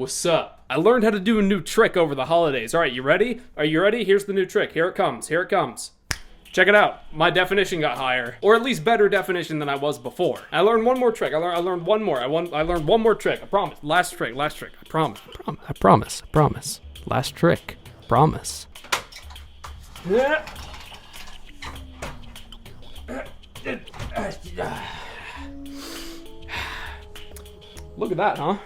What's up? I learned how to do a new trick over the holidays. All right, you ready? Are you ready? Here's the new trick. Here it comes. Here it comes. Check it out. My definition got higher, or at least better definition than I was before. I learned one more trick. I learned one more. I learned one more trick. I promise. Last trick. I promise. I promise. Last trick. Promise. Yeah. Look at that, huh?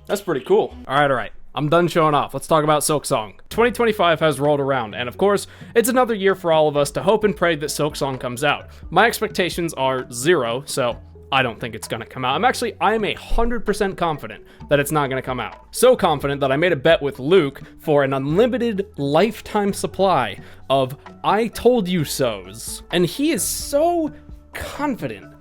That's pretty cool. All right. I'm done showing off. Let's talk about Silksong. 2025 has rolled around, and of course, it's another year for all of us to hope and pray that Silksong comes out. My expectations are 0, so I don't think it's gonna come out. I am 100% confident that it's not gonna come out. So confident that I made a bet with Luke for an unlimited lifetime supply of I told you so's. And he is so confident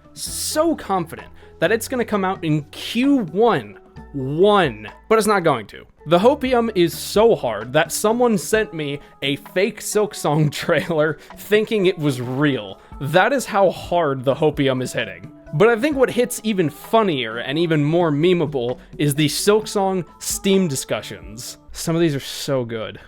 that it's gonna come out in Q1. But it's not going to. The hopium is so hard that someone sent me a fake Silksong trailer thinking it was real. That is how hard the hopium is hitting. But I think what hits even funnier and even more memeable is the Silksong Steam discussions. Some of these are so good.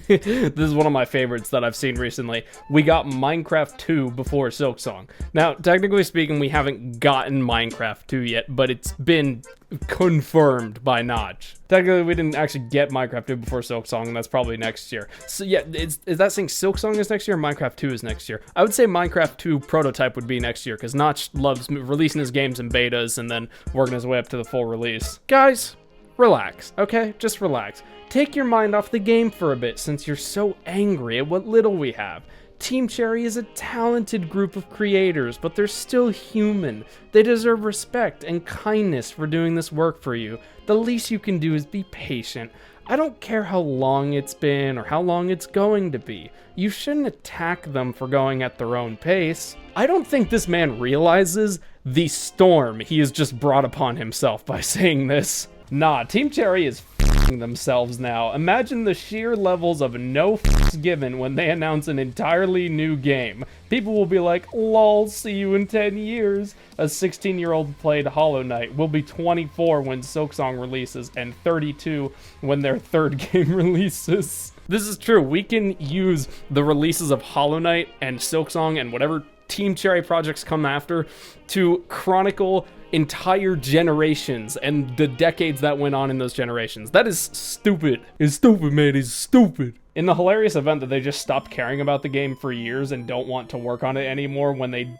This is one of my favorites that I've seen recently. We got Minecraft 2 before Silksong. Now, technically speaking, we haven't gotten Minecraft 2 yet, but it's been confirmed by Notch. Technically, we didn't actually get Minecraft 2 before Silksong, and that's probably next year. So yeah, is that saying Silksong is next year or Minecraft 2 is next year? I would say Minecraft 2 prototype would be next year, because Notch loves releasing his games in betas and then working his way up to the full release. Guys, relax, okay? Just relax. Take your mind off the game for a bit since you're so angry at what little we have. Team Cherry is a talented group of creators, but they're still human. They deserve respect and kindness for doing this work for you. The least you can do is be patient. I don't care how long it's been or how long it's going to be. You shouldn't attack them for going at their own pace. I don't think this man realizes the storm he has just brought upon himself by saying this. Nah, Team Cherry is themselves now. Imagine the sheer levels of no f***s given when they announce an entirely new game. People will be like, lol, see you in 10 years. A 16-year-old played Hollow Knight, will be 24 when Silksong releases, and 32 when their third game releases. This is true. We can use the releases of Hollow Knight and Silksong and whatever Team Cherry projects come after to chronicle entire generations and the decades that went on in those generations. That is stupid. It's stupid, man. It's stupid. In the hilarious event that they just stopped caring about the game for years and don't want to work on it anymore when they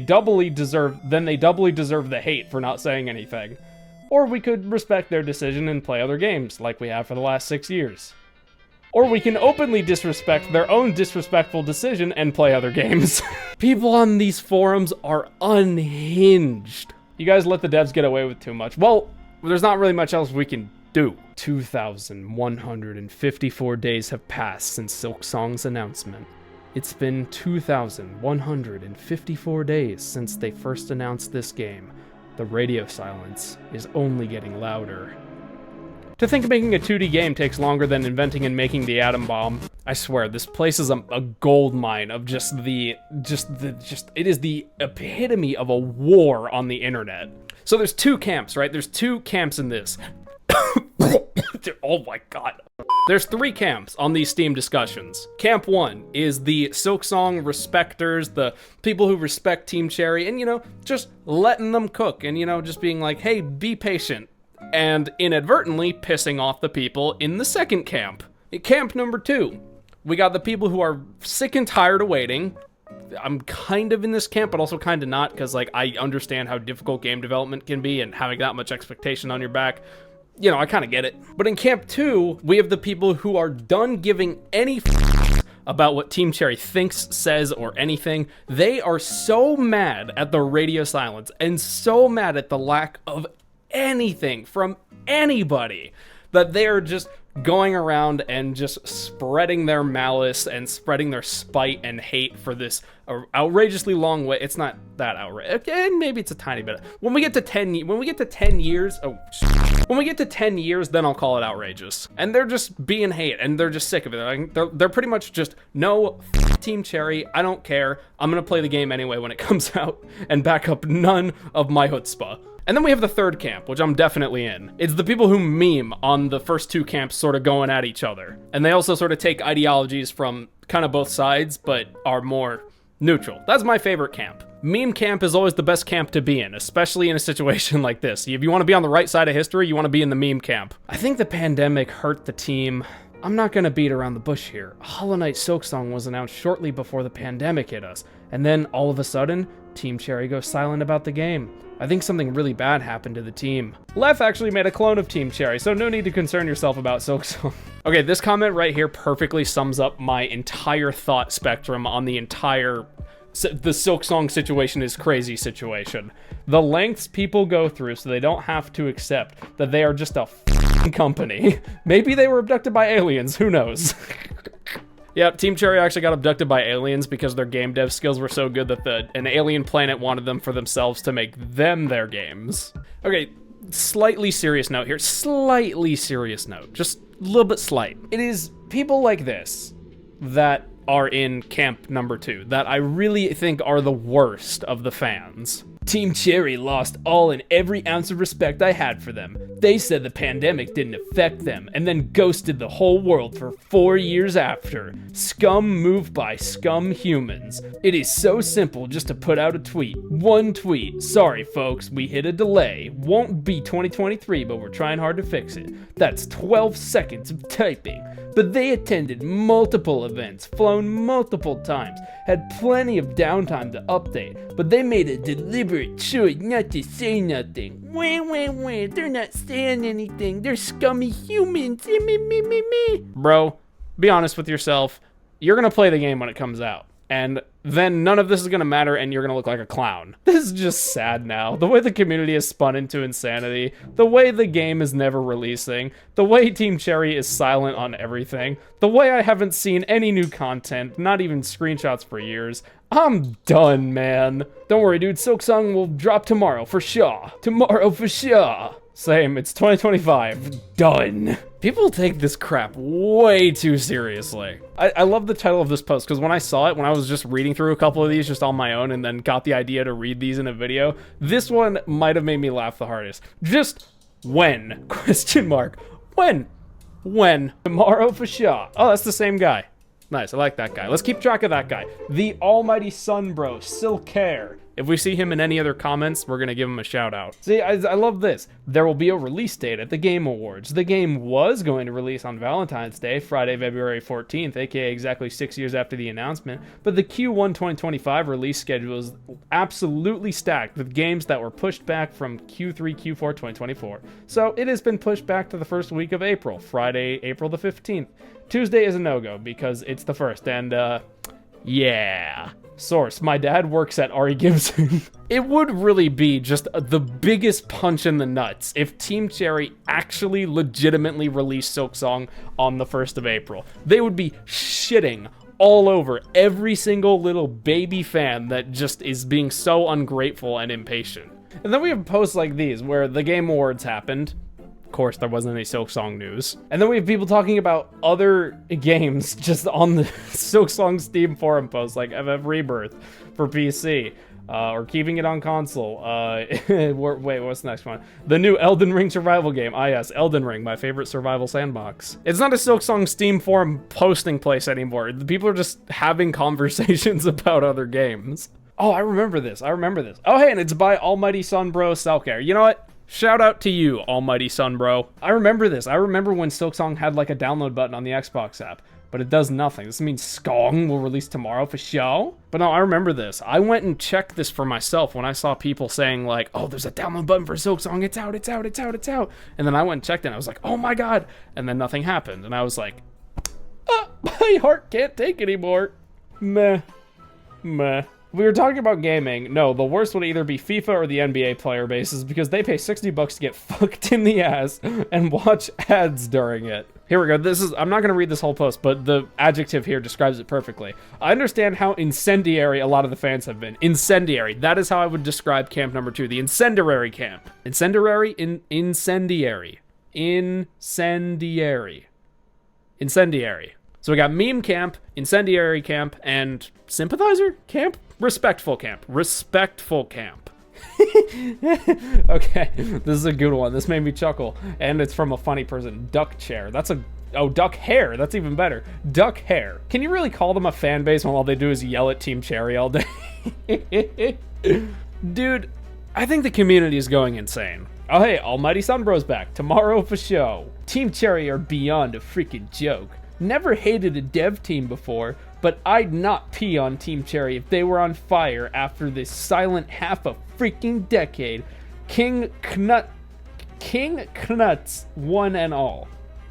doubly deserve the hate for not saying anything. Or we could respect their decision and play other games like we have for the last 6 years. Or we can openly disrespect their own disrespectful decision and play other games. People on these forums are unhinged. You guys let the devs get away with too much. Well, there's not really much else we can do. 2,154 days have passed since Silksong's announcement. It's been 2,154 days since they first announced this game. The radio silence is only getting louder. To think making a 2D game takes longer than inventing and making the atom bomb. I swear, this place is a gold mine of it is the epitome of a war on the internet. So there's two camps, right? There's two camps in this. Oh my god. There's 3 camps on these Steam discussions. Camp 1 is the Silksong respecters, the people who respect Team Cherry, and, just letting them cook, and, just being like, hey, be patient. And inadvertently pissing off the people in the second camp. Camp number 2, we got the people who are sick and tired of waiting. I'm kind of in this camp, but also kind of not, because I understand how difficult game development can be and having that much expectation on your back. I kind of get it. But in camp 2, we have the people who are done giving any about what Team Cherry thinks, says, or anything. They are so mad at the radio silence and so mad at the lack of anything from anybody that they are just going around and just spreading their malice and spreading their spite and hate for this outrageously long way. It's not that outrageous. And maybe it's a tiny bit. When we get to 10 years, then I'll call it outrageous. And they're just being hate, and they're just sick of it. They're pretty much just, no, Team Cherry, I don't care. I'm gonna play the game anyway when it comes out and back up none of my chutzpah. And then we have the third camp, which I'm definitely in. It's the people who meme on the first two camps sort of going at each other. And they also sort of take ideologies from kind of both sides, but are more neutral. That's my favorite camp. Meme camp is always the best camp to be in, especially in a situation like this. If you want to be on the right side of history, you want to be in the meme camp. I think the pandemic hurt the team. I'm not gonna beat around the bush here. Hollow Knight Silksong was announced shortly before the pandemic hit us, and then all of a sudden, Team Cherry goes silent about the game. I think something really bad happened to the team. Lef actually made a clone of Team Cherry, so no need to concern yourself about Silksong. Okay, this comment right here perfectly sums up my entire thought spectrum on the entire the Silksong situation is crazy situation. The lengths people go through so they don't have to accept that they are just a company. Maybe they were abducted by aliens, who knows? Yep, Team Cherry actually got abducted by aliens because their game dev skills were so good that an alien planet wanted them for themselves to make them their games. Okay, slightly serious note here. Slightly serious note. Just a little bit slight. It is people like this that are in camp number 2 that I really think are the worst of the fans. Team Cherry lost all and every ounce of respect I had for them. They said the pandemic didn't affect them, and then ghosted the whole world for 4 years after. Scum moved by scum humans. It is so simple just to put out a tweet. One tweet. Sorry folks, we hit a delay. Won't be 2023, but we're trying hard to fix it. That's 12 seconds of typing. But they attended multiple events, flown multiple times, had plenty of downtime to update, but they made a deliberate choice not to say nothing. Wah, they're not saying anything, they're scummy humans. Bro, be honest with yourself, you're gonna play the game when it comes out, and then none of this is gonna matter and you're gonna look like a clown. This is just sad now. The way the community is spun into insanity, the way the game is never releasing, the way Team Cherry is silent on everything, the way I haven't seen any new content, not even screenshots for years. I'm done, man. Don't worry, dude, Silksong will drop tomorrow for sure. Tomorrow for sure. Same, it's 2025. Done. People take this crap way too seriously. I love the title of this post because when I saw it, when I was just reading through a couple of these just on my own and then got the idea to read these in a video, this one might have made me laugh the hardest. Just when? Question mark. When? When? Tomorrow for sure. Oh, that's the same guy. Nice, I like that guy. Let's keep track of that guy. The almighty sun bro, Silkair. If we see him in any other comments, we're gonna give him a shout out. See, I love this. There will be a release date at the Game Awards. The game was going to release on Valentine's Day, Friday, February 14th, aka exactly 6 years after the announcement, but the Q1 2025 release schedule is absolutely stacked with games that were pushed back from Q3, Q4 2024. So it has been pushed back to the first week of April, Friday, April the 15th. Tuesday is a no-go because it's the first, and yeah. Source, my dad works at Ari Gibson. It would really be just the biggest punch in the nuts if Team Cherry actually legitimately released Silksong on the 1st of April. They would be shitting all over every single little baby fan that just is being so ungrateful and impatient. And then we have posts like these where the Game Awards happened. Of course, there wasn't any Silksong news. And then we have people talking about other games just on the Silksong Steam forum posts, like FF Rebirth for PC, or keeping it on console. Wait, what's the next one? The new Elden Ring survival game. Ah yes, Elden Ring, my favorite survival sandbox. It's not a Silksong Steam forum posting place anymore. The people are just having conversations about other games. Oh, I remember this. Oh, hey, and it's by Almighty Sun Bro Silkair. You know what? Shout out to you, Almighty Sun Bro. I remember this. I remember when Silksong had like a download button on the Xbox app, but it does nothing. This means Skong will release tomorrow for show? But no, I remember this. I went and checked this for myself when I saw people saying like, oh, there's a download button for Silksong. It's out, it's out, it's out, it's out. And then I went and checked it and I was like, oh my God. And then nothing happened. And I was like, my heart can't take anymore. Meh. We were talking about gaming. No, the worst would either be FIFA or the NBA player bases because they pay $60 to get fucked in the ass and watch ads during it. Here we go. I'm not going to read this whole post, but the adjective here describes it perfectly. I understand how incendiary a lot of the fans have been. Incendiary. That is how I would describe camp number 2, the incendiary camp. Incendiary? Incendiary. Incendiary. Incendiary. So we got meme camp, incendiary camp, and sympathizer camp? Respectful camp. Respectful camp. Okay, this is a good one. This made me chuckle, and it's from a funny person. Duck chair. Duck hair. That's even better. Duck hair. Can you really call them a fan base when all they do is yell at Team Cherry all day? Dude, I think the community is going insane. Oh hey, Almighty Sunbro's back. Tomorrow for show. Team Cherry are beyond a freaking joke. Never hated a dev team before, but I'd not pee on Team Cherry if they were on fire after this silent half a freaking decade. King Knuts, one and all.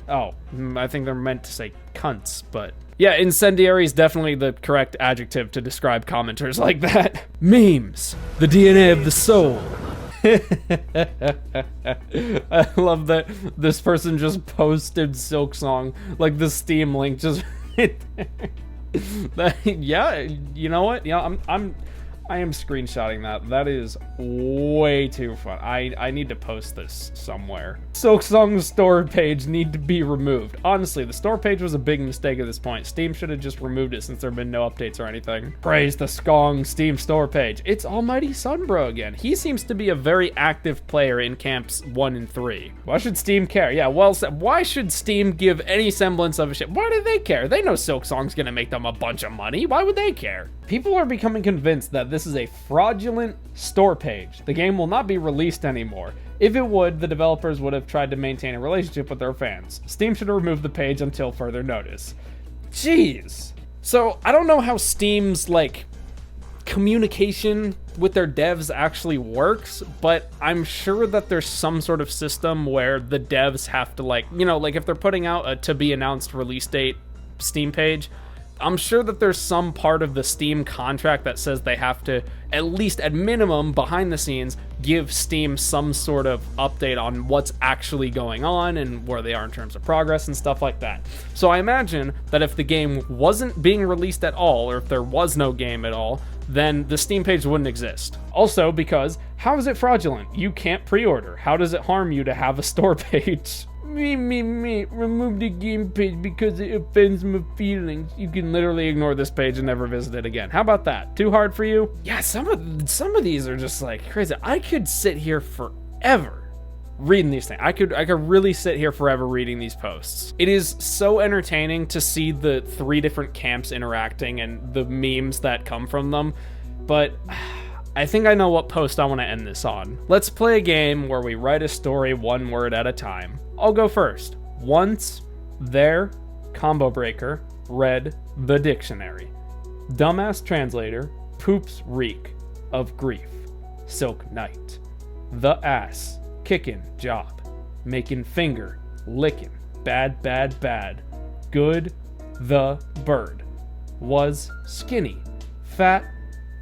Oh, I think they're meant to say cunts, but... Yeah, incendiary is definitely the correct adjective to describe commenters like that. Memes, the DNA of the soul. I love that this person just posted Silksong, like the Steam link just right there. Yeah, you know what? Yeah, I am screenshotting that. That is way too fun. I need to post this somewhere. Silksong's store page need to be removed. Honestly, the store page was a big mistake at this point. Steam should have just removed it since there have been no updates or anything. Praise the Skong Steam store page. It's Almighty Sunbro again. He seems to be a very active player in camps 1 and 3. Why should Steam care? Yeah, well said. Why should Steam give any semblance of a shit? Why do they care? They know Silksong's gonna make them a bunch of money. Why would they care? People are becoming convinced that this is a fraudulent store page. The game will not be released anymore. If it would, the developers would have tried to maintain a relationship with their fans. Steam should remove the page until further notice. Jeez. So, I don't know how Steam's, like, communication with their devs actually works, but I'm sure that there's some sort of system where the devs have to, like, you know, like if they're putting out a to-be-announced release date Steam page, I'm sure that there's some part of the Steam contract that says they have to, at least at minimum, behind the scenes, give Steam some sort of update on what's actually going on and where they are in terms of progress and stuff like that. So I imagine that if the game wasn't being released at all, or if there was no game at all, then the Steam page wouldn't exist. Also, because how is it fraudulent? You can't pre-order. How does it harm you to have a store page? Remove the game page because it offends my feelings. You can literally ignore this page and never visit it again. How about that? Too hard for you? Yeah, some of these are just like crazy. I could sit here forever reading these things. I could really sit here forever reading these posts. It is so entertaining to see the 3 different camps interacting and the memes that come from them, but I think I know what post I want to end this on. Let's play a game where we write a story 1 word at a time. I'll go first. Once, there, combo breaker, read the dictionary. Dumbass translator, poops reek of grief. Silk night. The ass, kickin' job. Making finger, lickin', bad, bad, bad. Good, the bird. Was skinny, fat,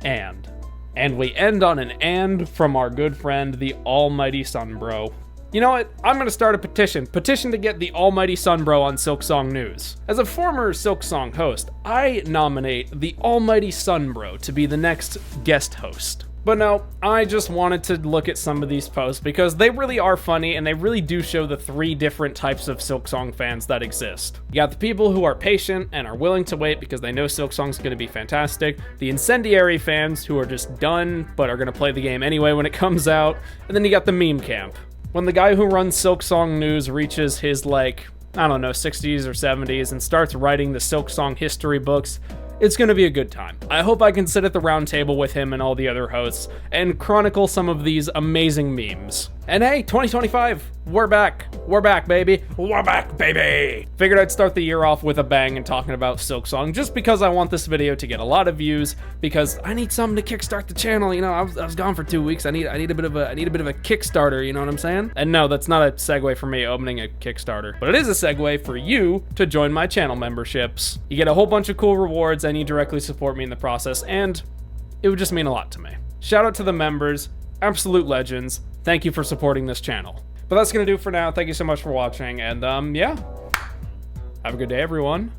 and. And we end on an and from our good friend, the Almighty Sunbro. You know what? I'm gonna start a petition. Petition to get the Almighty Sunbro on Silksong News. As a former Silksong host, I nominate the Almighty Sunbro to be the next guest host. But no, I just wanted to look at some of these posts because they really are funny and they really do show the 3 different types of Silksong fans that exist. You got the people who are patient and are willing to wait because they know Silksong's gonna be fantastic, the incendiary fans who are just done but are gonna play the game anyway when it comes out, and then you got the meme camp. When the guy who runs Silksong News reaches his, like, I don't know, 60s or 70s and starts writing the Silksong history books, it's gonna be a good time. I hope I can sit at the round table with him and all the other hosts and chronicle some of these amazing memes. And hey, 2025, we're back. We're back, baby. We're back, baby. Figured I'd start the year off with a bang and talking about Silksong just because I want this video to get a lot of views because I need something to kickstart the channel. You know, I was gone for 2 weeks. I need a bit of a Kickstarter, you know what I'm saying? And no, that's not a segue for me opening a Kickstarter, but it is a segue for you to join my channel memberships. You get a whole bunch of cool rewards and you directly support me in the process, and it would just mean a lot to me. Shout out to the members, absolute legends. Thank you for supporting this channel. But that's gonna do it for now. Thank you so much for watching, and yeah. Have a good day, everyone.